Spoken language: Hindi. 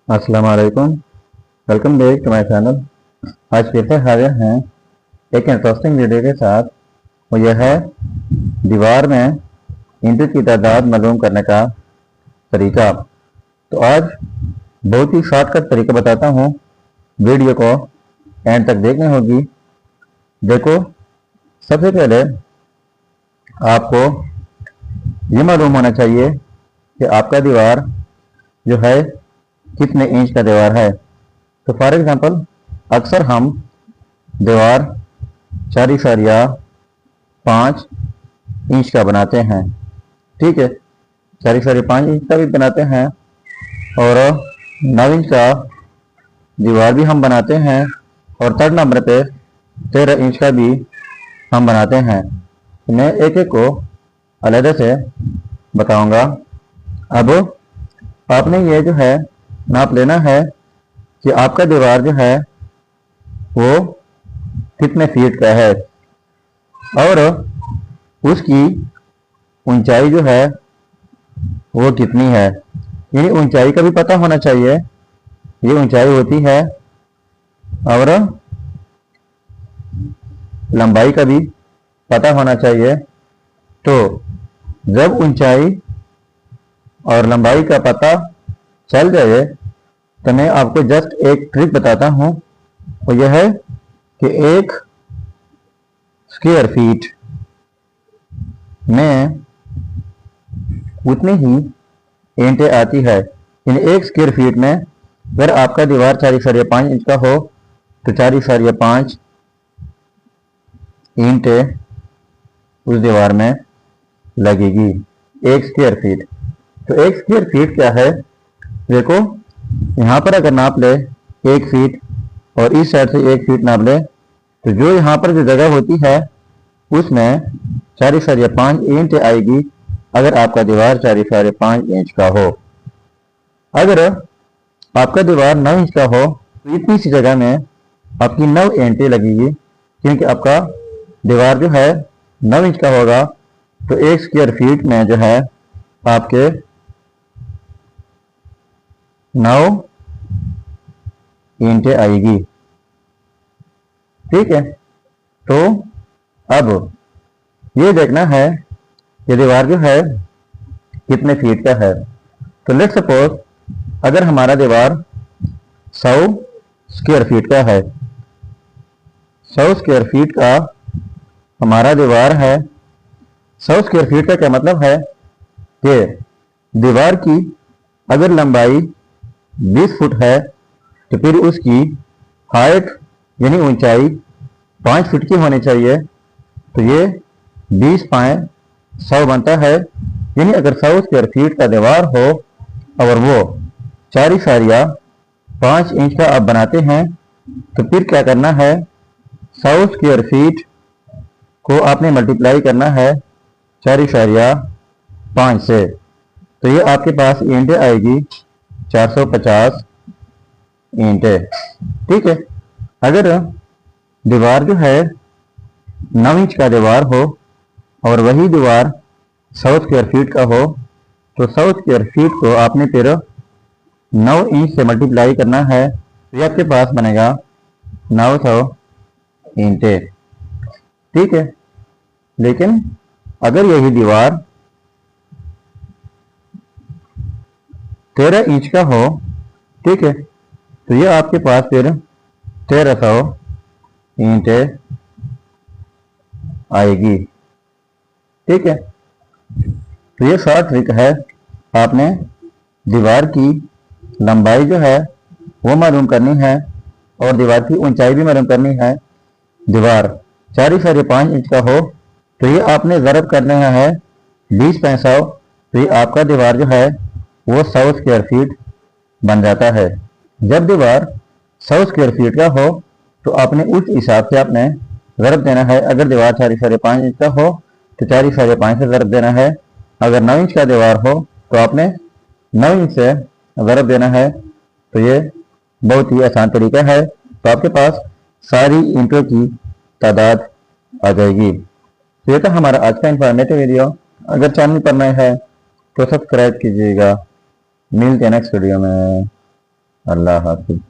अस्सलाम वालेकुम। Welcome back to my channel. आज फिर से हाजिर हैं एक इंटरेस्टिंग वीडियो के साथ। वो यह है दीवार में ईंटों की तादाद मालूम करने का तरीका। तो आज बहुत ही शॉर्टकट तरीका बताता हूँ। वीडियो को एंड तक देखनी होगी। देखो, सबसे पहले आपको ये मालूम होना चाहिए कि आपका दीवार जो है कितने इंच का दीवार है। तो फॉर एग्जांपल अक्सर हम दीवार 4.5 इंच का बनाते हैं। ठीक है, 4.5 इंच का भी बनाते हैं और 9 इंच का दीवार भी हम बनाते हैं और थर्ड नंबर पे 13 इंच का भी हम बनाते हैं। मैं एक एक को अलग से बताऊंगा। अब आपने ये जो है नाप लेना है कि आपका दीवार जो है वो कितने फीट का है और उसकी ऊंचाई जो है वो कितनी है। यानी ऊंचाई का भी पता होना चाहिए, ये ऊंचाई होती है, और लंबाई का भी पता होना चाहिए। तो जब ऊंचाई और लंबाई का पता चल जाए तो मैं आपको जस्ट एक ट्रिक बताता हूं। वो यह है कि एक स्क्वायर फीट में उतनी ही ईंटें आती है। यानी एक स्क्वायर फीट में अगर आपका दीवार 4.5 इंच का हो तो 4.5 ईंटें उस दीवार में लगेगी, एक स्क्वायर फीट। तो एक स्क्वायर फीट क्या है, देखो यहाँ पर अगर नाप ले 1 फीट और इस साइड से 1 फीट नाप ले तो जो यहाँ पर जो जगह होती है उसमें 4.5 इंच आएगी अगर आपका दीवार 4.5 इंच का हो। अगर आपका दीवार 9 इंच का हो तो इतनी सी जगह में आपकी 9 ईंटें लगेगी, क्योंकि आपका दीवार जो है 9 इंच का होगा। तो एक स्क्वायर फीट में जो है आपके 9 ईंटें आएगी। ठीक है, तो अब ये देखना है कि दीवार जो है कितने फीट का है। तो लेट सपोज अगर हमारा दीवार 100 स्क्वायर फीट का है, 100 स्क्वायर फीट का हमारा दीवार है। 100 स्क्वायर फीट का क्या मतलब है कि दीवार की अगर लंबाई 20 फुट है तो फिर उसकी हाइट यानी ऊंचाई 5 फीट की होनी चाहिए। तो ये 20 पाए 100 बनता है। यानी अगर 100 स्क्वायर फीट का दीवार हो और वो 4.5 इंच का आप बनाते हैं तो फिर क्या करना है, 100 स्क्वायर फीट को आपने मल्टीप्लाई करना है 4.5 से। तो ये आपके पास ईंटें आएगी 450 ईंटें। ठीक है, अगर दीवार जो है 9 इंच का दीवार हो और वही दीवार 100 स्क्वायर फीट का हो तो 100 स्क्वायर फीट को आपने फिर 9 इंच से मल्टीप्लाई करना है तो ये आपके पास बनेगा 900 ईंटें। ठीक है, लेकिन अगर यही दीवार 13 इंच का हो, ठीक है, तो ये आपके पास फिर 1300 ईंटें आएगी। ठीक है, तो ये शॉर्ट ट्रिक है। आपने दीवार की लंबाई जो है वो मालूम करनी है और दीवार की ऊंचाई भी मालूम करनी है। दीवार 4.5 इंच का हो तो ये आपने ज़रब करना है 20 पे 100, तो ये आपका दीवार जो है वो 100 स्क्वायर फीट बन जाता है। जब दीवार 100 स्क्वायर फीट का हो तो आपने उस हिसाब से आपने ज़रब देना है। अगर दीवार 4.5 इंच का हो तो 4.5 से ज़रब देना है। अगर 9 इंच का दीवार हो तो आपने 9 इंच से ज़रब देना है। तो ये बहुत ही आसान तरीका है। तो आपके पास सारी ईंटों की तादाद आ जाएगी। तो ये था हमारा आज का इंफॉर्मेटिव वीडियो। अगर चैनल पर नए हैं तो सब्सक्राइब कीजिएगा। मिलते हैं नेक्स्ट वीडियो में। अल्लाह हाफिज।